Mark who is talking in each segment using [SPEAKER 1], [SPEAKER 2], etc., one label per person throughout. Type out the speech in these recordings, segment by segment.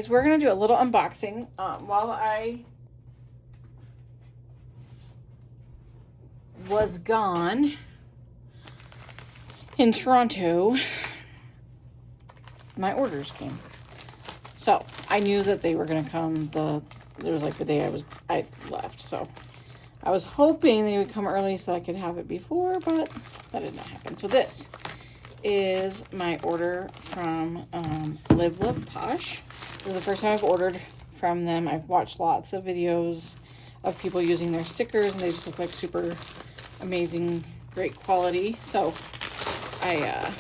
[SPEAKER 1] anyways, we're going to do a little unboxing while I was gone in Toronto. My orders came. So I knew that they were going to come. It was like the day I left. So I was hoping they would come early so I could have it before, but that did not happen. So this is my order from Love Posh. This is the first time I've ordered from them. I've watched lots of videos of people using their stickers, and they just look like super amazing, great quality. So I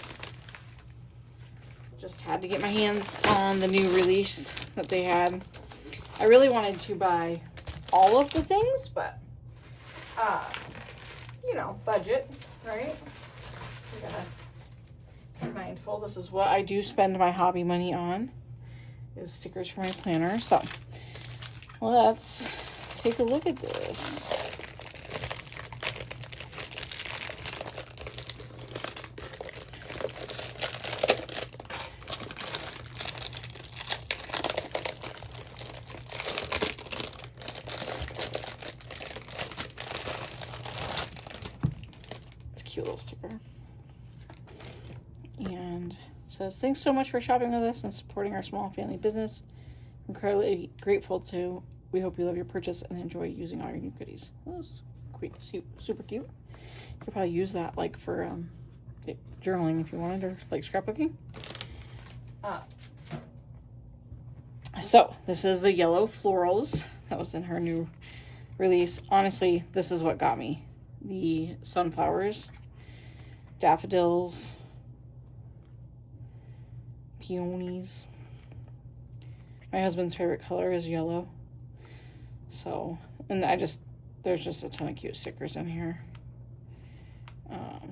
[SPEAKER 1] just had to get my hands on the new release that they had. I really wanted to buy all of the things, but you know, budget, right? We gotta be mindful. This is what I do spend my hobby money on, is stickers for my planner. So let's take a look at this. Cute little sticker. And it says, thanks so much for shopping with us and supporting our small family business. Incredibly grateful to. We hope you love your purchase and enjoy using all your new goodies. That was super cute. You could probably use that like for journaling if you wanted, or like scrapbooking. So this is the yellow florals that was in her new release. Honestly, this is what got me. The sunflowers, daffodils, peonies. My husband's favorite color is yellow. So, and there's just a ton of cute stickers in here.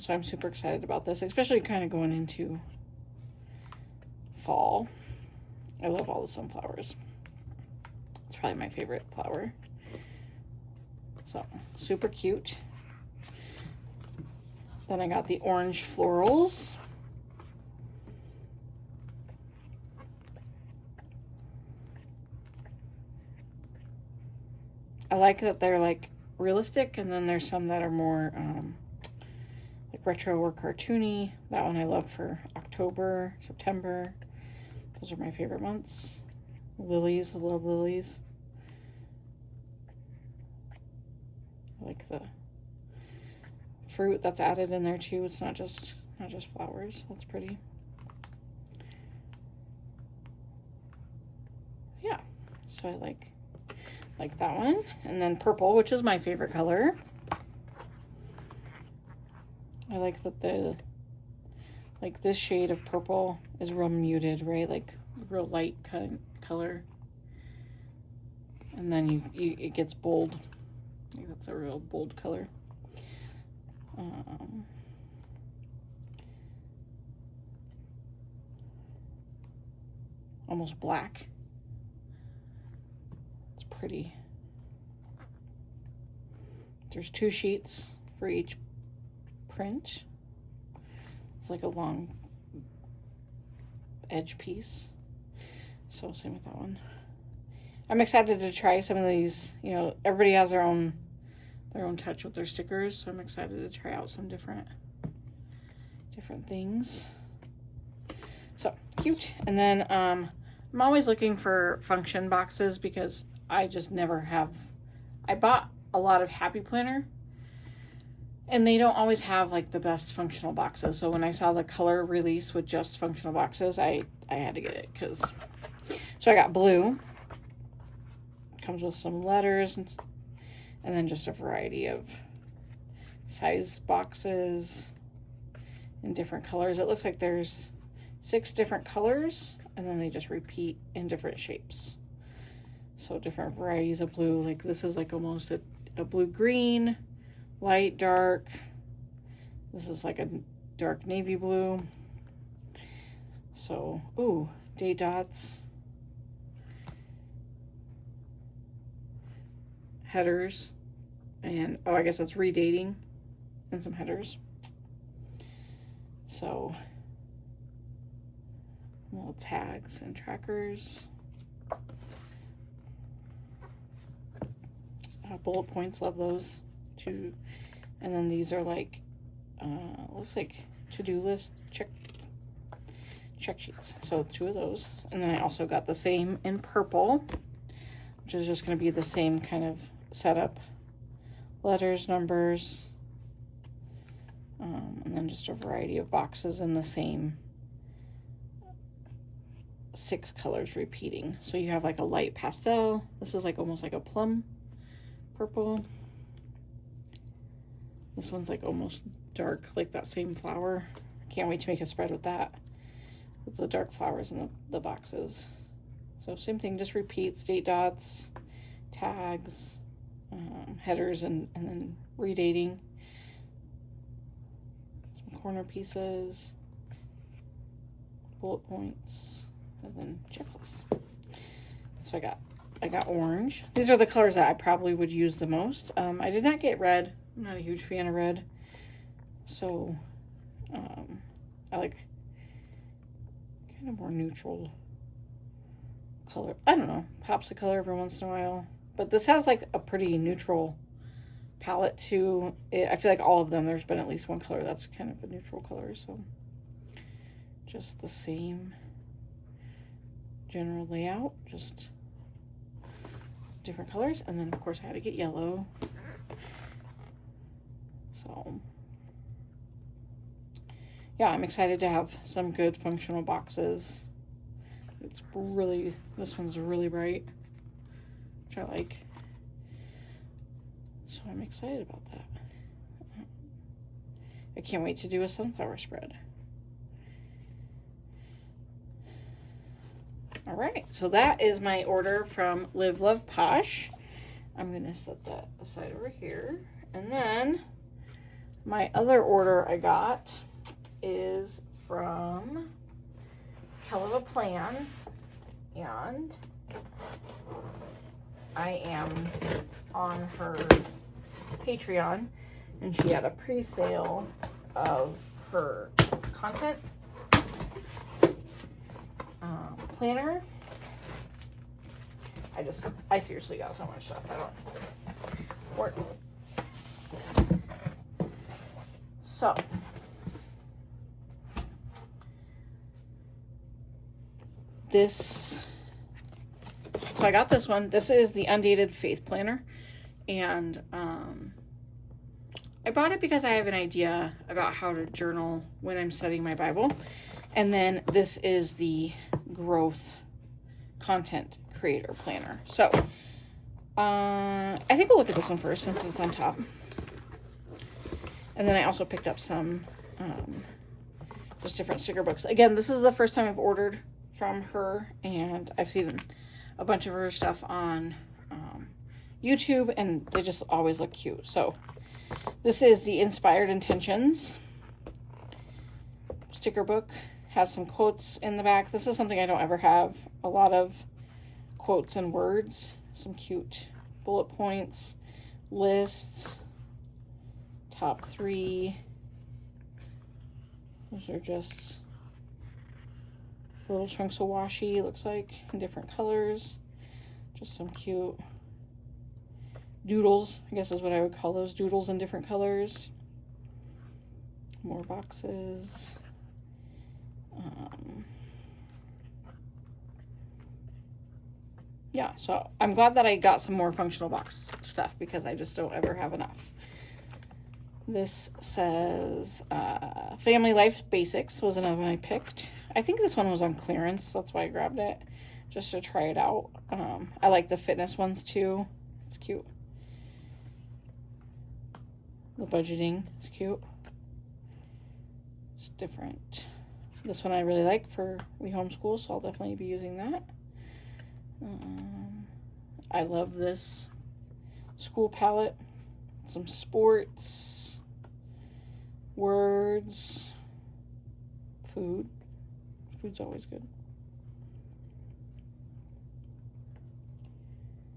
[SPEAKER 1] So I'm super excited about this, especially kind of going into fall. I love all the sunflowers. It's probably my favorite flower. So, super cute. Then I got the orange florals. I like that they're like realistic, and then there's some that are more like retro or cartoony. That one I love for October, September. Those are my favorite months. Lilies, I love lilies. I like the fruit that's added in there too. It's not just flowers. That's pretty. Yeah, so I like that one. And then purple, which is my favorite color. I like that this shade of purple is real muted, right? Like real light color. And then it gets bold. Like that's a real bold color. Almost black. It's pretty. There's 2 sheets for each print. It's like a long edge piece. So same with that one. I'm excited to try some of these. You know, everybody has their own touch with their stickers, so I'm excited to try out some different things. So cute. And then I'm always looking for function boxes because I just never have. I bought a lot of Happy Planner, and they don't always have like the best functional boxes. So when I saw the color release with just functional boxes, I had to get it so I got blue. Comes with some letters and then just a variety of size boxes in different colors. It looks like there's 6 different colors, and then they just repeat in different shapes. So different varieties of blue. Like this is like almost a blue-green, light, dark. This is like a dark navy blue. So, ooh, day dots. Headers. And, oh, I guess that's redating. And some headers. So, little tags and trackers. Bullet points, love those too. And then these are like, looks like to-do list check sheets. So 2 of those. And then I also got the same in purple, which is just going to be the same kind of setup. Letters, numbers, and then just a variety of boxes in the same 6 colors repeating. So you have like a light pastel. This is like almost like a plum purple. This one's like almost dark, like that same flower. Can't wait to make a spread with that, with the dark flowers in the boxes. So same thing, just repeats, date dots, tags, headers, and then redating. Some corner pieces, bullet points, and then checklists. So I got orange. These are the colors that I probably would use the most. I did not get red. I'm not a huge fan of red. So I like kind of more neutral color. I don't know. Pops of color every once in a while. But this has like a pretty neutral palette too. I feel like all of them, there's been at least one color that's kind of a neutral color. So just the same general layout, just different colors. And then of course I had to get yellow. So yeah, I'm excited to have some good functional boxes. It's really, this one's really bright, which I like. So I'm excited about that. I can't wait to do a sunflower spread. All right, so that is my order from Live Love Posh. I'm gonna set that aside over here. And then my other order I got is from Hell of a Plan, and I am on her Patreon, and she had a pre-sale of her content planner. I seriously got so much stuff. I don't work. So I got this one. This is the Undated Faith Planner, and I bought it because I have an idea about how to journal when I'm studying my Bible. And then this is the Growth Content Creator Planner. So I think we'll look at this one first since it's on top. And then I also picked up some just different sticker books. Again, this is the first time I've ordered from her, and I've seen a bunch of her stuff on YouTube, and they just always look cute. So this is the Inspired Intentions sticker book. Has some quotes in the back. This is something I don't ever have. A lot of quotes and words. Some cute bullet points, lists, top 3. Those are just little chunks of washi, looks like, in different colors. Just some cute doodles, I guess is what I would call those, doodles in different colors. More boxes. Yeah, so I'm glad that I got some more functional box stuff because I just don't ever have enough. This says Family Life Basics was another one I picked. I think this one was on clearance. That's why I grabbed it, just to try it out. I like the fitness ones too. It's cute. The budgeting is cute. It's different. This one I really like for we homeschool, so I'll definitely be using that. I love this school palette. Some sports, words, food. Food's always good.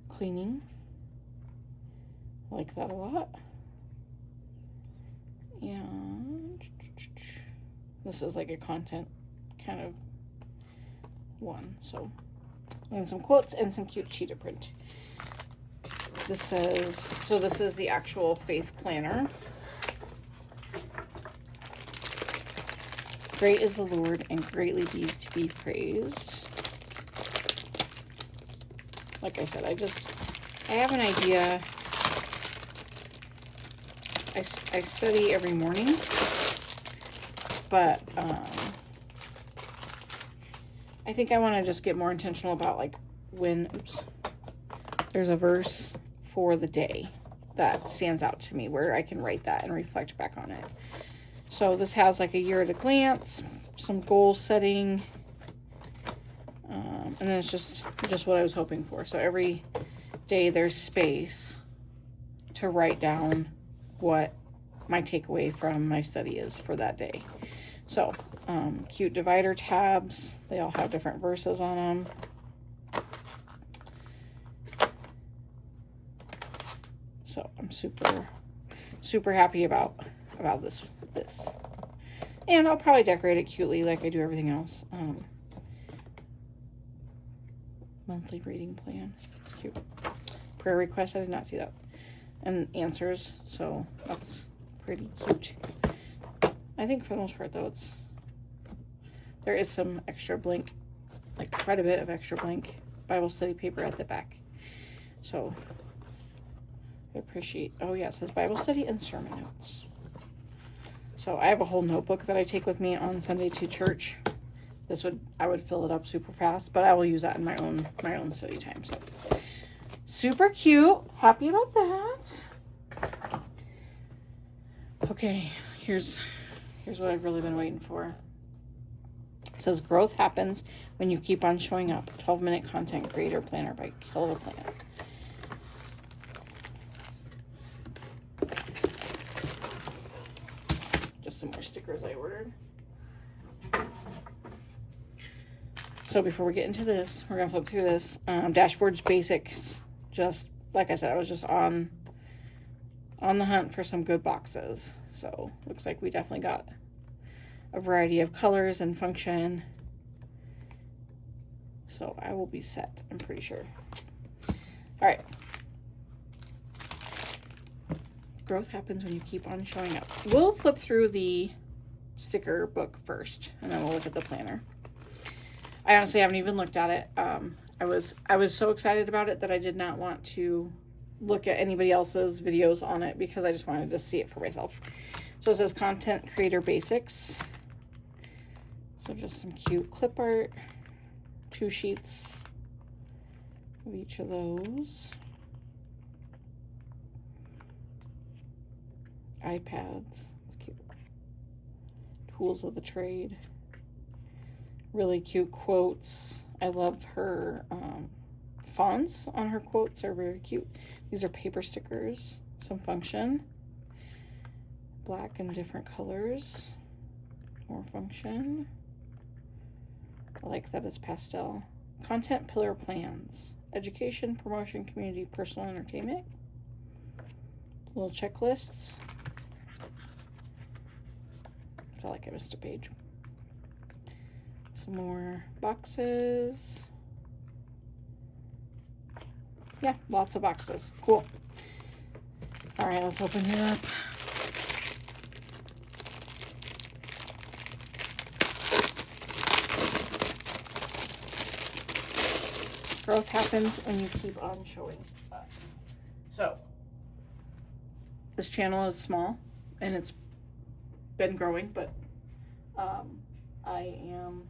[SPEAKER 1] Cleaning. I like that a lot. And this is like a content kind of one. So and some quotes and some cute cheetah print. This is the actual faith planner. Great is the Lord and greatly to be praised. Like I said, I have an idea. I study every morning, but I think I want to just get more intentional about like when there's a verse for the day that stands out to me where I can write that and reflect back on it. So this has like a year at a glance, some goal setting, and then it's just what I was hoping for. So every day there's space to write down what my takeaway from my study is for that day. So cute divider tabs. They all have different verses on them. So I'm super happy about this. And I'll probably decorate it cutely like I do everything else. Monthly reading plan. Cute. Prayer request. I did not see that. And answers. So that's pretty cute. I think for the most part though, there is some extra blank, like quite a bit of extra blank Bible study paper at the back. So I appreciate, oh yeah, it says Bible study and sermon notes. So I have a whole notebook that I take with me on Sunday to church. I would fill it up super fast, but I will use that in my own study time. So super cute. Happy about that. Okay, here's what I've really been waiting for. It says growth happens when you keep on showing up. 12-minute content creator planner by Kell Planner. Just some more stickers I ordered. So before we get into this, we're gonna flip through this. Dashboards basics. Just like I said, I was just on the hunt for some good boxes. So looks like we definitely got a variety of colors and function. So I will be set, I'm pretty sure. All right. Growth happens when you keep on showing up. We'll flip through the sticker book first, and then we'll look at the planner. I honestly haven't even looked at it. I was so excited about it that I did not want to look at anybody else's videos on it because I just wanted to see it for myself. So it says content creator basics. So just some cute clip art, 2 sheets of each of those. iPads, it's cute. Tools of the trade. Really cute quotes. I love her fonts on her quotes are very cute. These are paper stickers. Some function. Black and different colors. More function. I like that it's pastel. Content pillar plans. Education, promotion, community, personal entertainment. Little checklists. I feel like I missed a page. Some more boxes. Yeah, lots of boxes. Cool. All right, let's open it up. Growth happens when you keep on showing up. So, this channel is small and it's been growing, but I am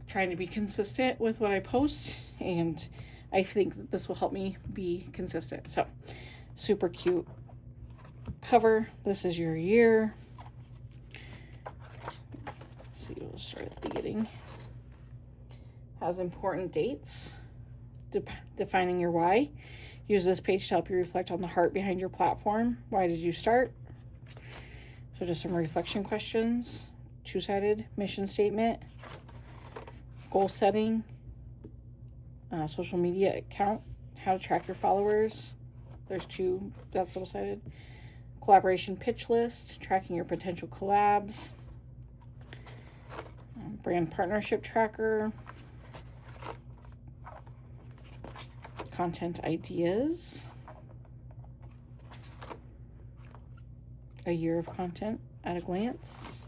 [SPEAKER 1] trying to be consistent with what I post, and I think that this will help me be consistent. So, super cute cover. This is your year. Let's see, we'll start at the beginning. Has important dates, defining your why. Use this page to help you reflect on the heart behind your platform. Why did you start? So just some reflection questions. 2-sided mission statement. Goal setting. Social media account. How to track your followers. There's 2. That's double-sided. Collaboration pitch list. Tracking your potential collabs. Brand partnership tracker. content ideas. A year of content at a glance.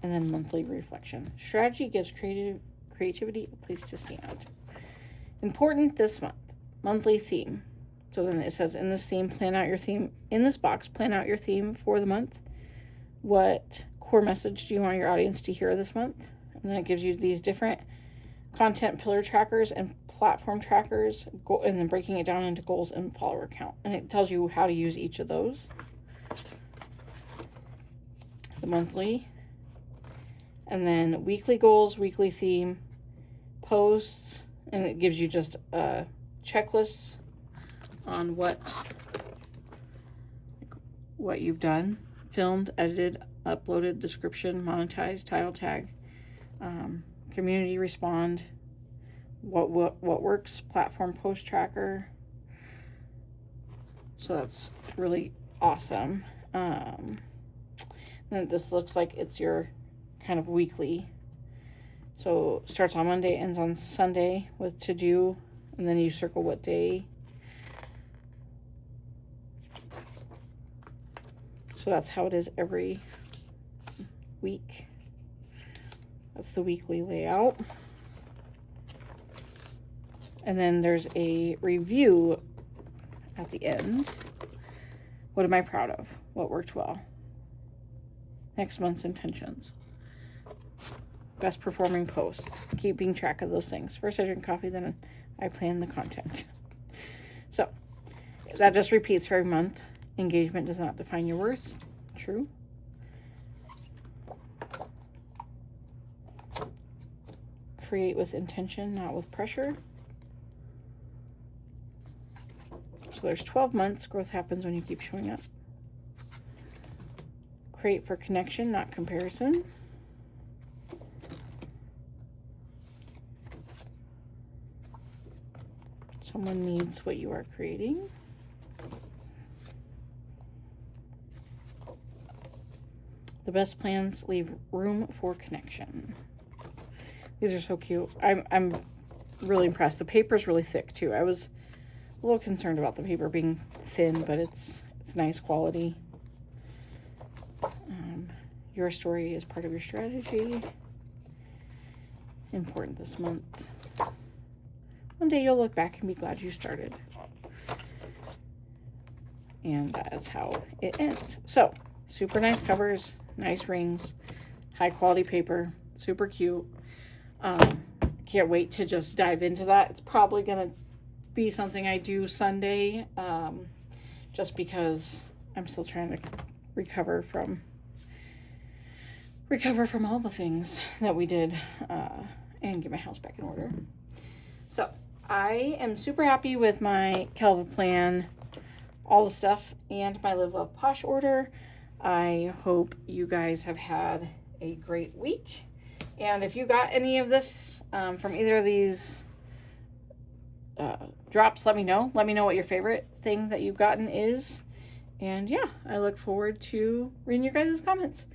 [SPEAKER 1] And then monthly reflection. Strategy gives creativity a place to stand. Important this month. Monthly theme. So then it says in this theme, plan out your theme. In this box, plan out your theme for the month. What core message do you want your audience to hear this month? And then it gives you these different content pillar trackers and platform trackers, and then breaking it down into goals and follower count. And it tells you how to use each of those. The monthly. And then weekly goals, weekly theme, posts, and it gives you just a checklist on what you've done, filmed, edited, uploaded, description, monetized, title tag, community respond, what works, platform post tracker. So that's really awesome. Then this looks like it's your kind of weekly. So starts on Monday, ends on Sunday with to do, and then you circle what day. So that's how it is every week. That's the weekly layout. And then there's a review at the end. What am I proud of? What worked well? Next month's intentions. Best performing posts. Keeping track of those things. First I drink coffee, then I plan the content. So that just repeats for every month. Engagement does not define your worth. True. Create with intention, not with pressure. So there's 12 months. Growth happens when you keep showing up. Create for connection, not comparison. Someone needs what you are creating. The best plans leave room for connection. These are so cute. I'm really impressed. The paper's really thick too. I was a little concerned about the paper being thin, but it's nice quality. Your story is part of your strategy. Important this month. One day you'll look back and be glad you started. And that is how it ends. So, super nice covers, nice rings, high quality paper, super cute. Can't wait to just dive into that. It's probably going to be something I do Sunday, just because I'm still trying to recover from all the things that we did, and get my house back in order. So I am super happy with my Kell plan, all the stuff, and my Love Posh order. I hope you guys have had a great week. And if you got any of this from either of these drops, let me know. Let me know what your favorite thing that you've gotten is. And yeah, I look forward to reading your guys' comments.